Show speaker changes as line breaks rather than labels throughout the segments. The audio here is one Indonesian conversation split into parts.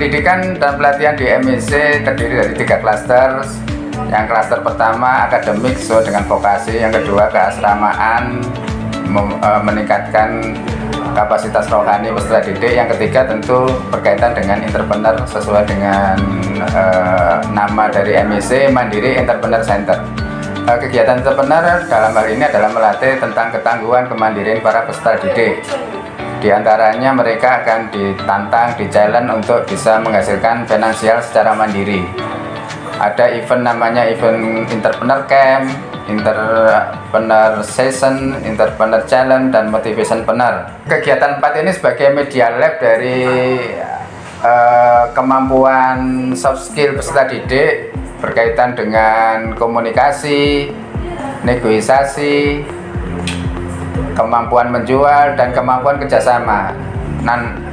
pendidikan dan pelatihan di MEC terdiri dari 3 klaster. Yang klaster pertama akademik sesuai dengan vokasi, yang kedua keasramaan meningkatkan kapasitas rohani peserta didik, yang ketiga tentu berkaitan dengan entrepreneur sesuai dengan nama dari MEC, Mandiri Entrepreneur Center. Kegiatan entrepreneur dalam hal ini adalah melatih tentang ketangguhan kemandirian para peserta didik. Di antaranya mereka akan ditantang, di-challenge untuk bisa menghasilkan finansial secara mandiri. Ada event namanya event Entrepreneur Camp, Entrepreneur Session, Entrepreneur Challenge, dan Motivation Planner. Kegiatan 4 ini sebagai media lab dari kemampuan soft skill peserta didik berkaitan dengan komunikasi, negosiasi, kemampuan menjual, dan kemampuan kerjasama.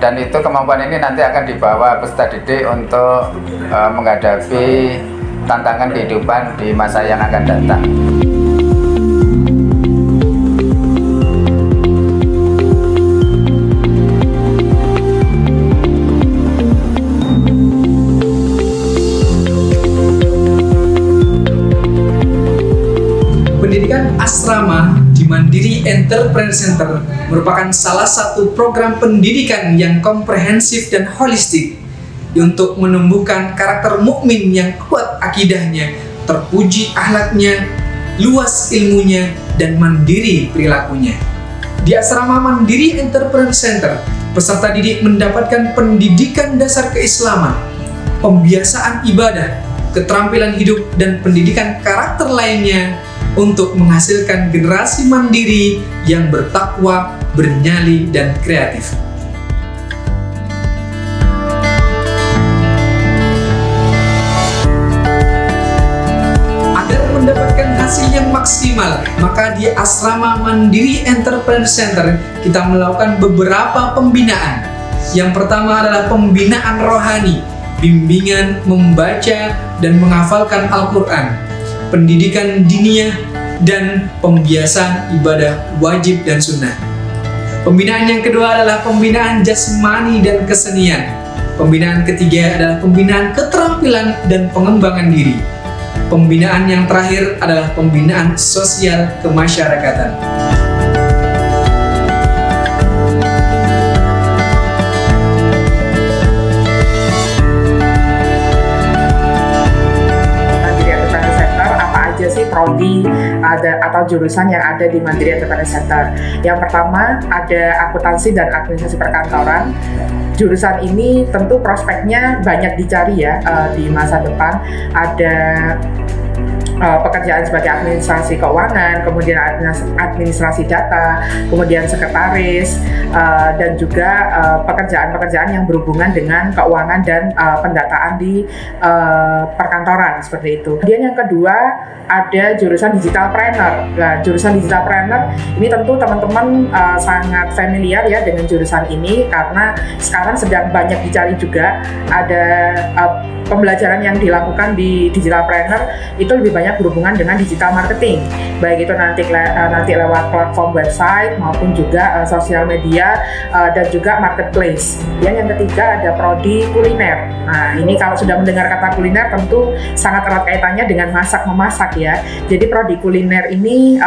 Dan itu kemampuan ini nanti akan dibawa peserta didik untuk menghadapi tantangan kehidupan di masa yang akan datang.
Pendidikan asrama di Mandiri Entrepreneur Center merupakan salah satu program pendidikan yang komprehensif dan holistik untuk menumbuhkan karakter mukmin yang kuat akidahnya, terpuji akhlaknya, luas ilmunya, dan mandiri perilakunya. Di asrama Mandiri Entrepreneur Center, peserta didik mendapatkan pendidikan dasar keislaman, pembiasaan ibadah, keterampilan hidup, dan pendidikan karakter lainnya untuk menghasilkan generasi mandiri yang bertakwa, bernyali, dan kreatif. Agar mendapatkan hasil yang maksimal, maka di asrama Mandiri Entrepreneur Center kita melakukan beberapa pembinaan. Yang pertama adalah pembinaan rohani, bimbingan membaca dan menghafalkan Al-Quran, pendidikan diniyah, dan pembiasaan ibadah wajib dan sunnah. Pembinaan yang kedua adalah pembinaan jasmani dan kesenian. Pembinaan ketiga adalah pembinaan keterampilan dan pengembangan diri. Pembinaan yang terakhir adalah pembinaan sosial kemasyarakatan.
Prodi atau jurusan yang ada di Mandiri Entrepreneur Center. Yang pertama ada akuntansi dan administrasi perkantoran. Jurusan ini tentu prospeknya banyak dicari ya di masa depan. Ada pekerjaan sebagai administrasi keuangan, kemudian administrasi data, kemudian sekretaris, dan juga pekerjaan-pekerjaan yang berhubungan dengan keuangan dan pendataan di perkantoran seperti itu. Kemudian yang kedua ada jurusan digital planner. Nah, jurusan digital planner ini tentu teman-teman sangat familiar ya dengan jurusan ini karena sekarang sedang banyak dicari juga. Ada pembelajaran yang dilakukan di digital planner itu lebih banyak berhubungan dengan digital marketing, baik itu nanti lewat platform website maupun juga sosial media dan juga marketplace. Dan yang ketiga ada prodi kuliner. Nah, ini kalau sudah mendengar kata kuliner tentu sangat erat kaitannya dengan masak-memasak ya. Jadi prodi kuliner ini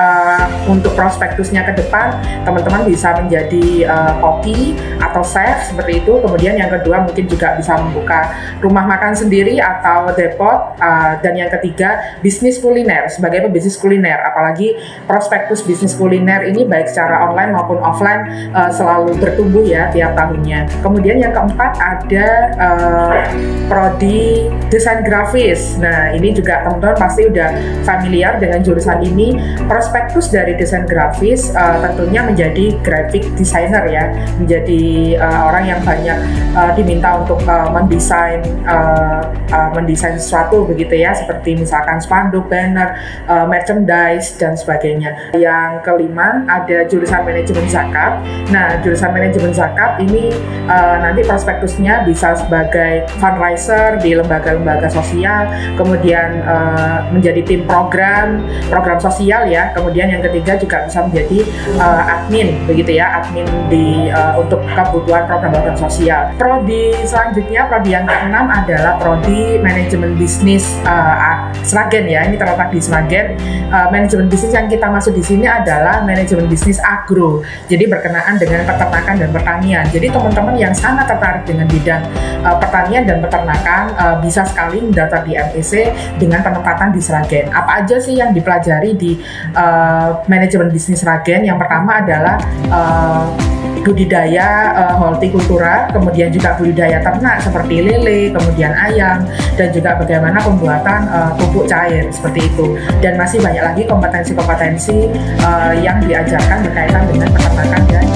untuk prospektusnya ke depan teman-teman bisa menjadi koki atau chef seperti itu. Kemudian yang kedua mungkin juga bisa membuka rumah makan sendiri atau depot, dan yang ketiga bisnis kuliner sebagai pebisnis kuliner. Apalagi prospektus bisnis kuliner ini baik secara online maupun offline selalu bertumbuh ya tiap tahunnya. Kemudian yang keempat ada prodi desain grafis. Nah, ini juga teman-teman pasti udah familiar dengan jurusan ini. Prospektus dari desain grafis tentunya menjadi graphic designer ya, menjadi orang yang banyak diminta untuk mendesain sesuatu begitu ya, seperti misalkan spanduk, spanduk, banner, merchandise dan sebagainya. Yang kelima ada jurusan manajemen zakat. Nah, jurusan manajemen zakat ini nanti prospektusnya bisa sebagai fundraiser di lembaga-lembaga sosial, kemudian menjadi tim program sosial ya. Kemudian yang ketiga juga bisa menjadi admin begitu ya, admin untuk kebutuhan program sosial. Prodi selanjutnya, prodi yang keenam adalah prodi manajemen bisnis Sragen ya. Ini terletak di Sragen. Manajemen bisnis yang kita masuk di sini adalah manajemen bisnis agro. Jadi berkenaan dengan peternakan dan pertanian. Jadi teman-teman yang sangat tertarik dengan bidang pertanian dan peternakan bisa sekali mendaftar di MEC dengan penempatan di Sragen. Apa aja sih yang dipelajari di manajemen bisnis Sragen? Yang pertama adalah budidaya hortikultura, kemudian juga budidaya ternak seperti lele, kemudian ayam, dan juga bagaimana pembuatan pupuk cair seperti itu. Dan masih banyak lagi kompetensi-kompetensi yang diajarkan berkaitan dengan peternakan dan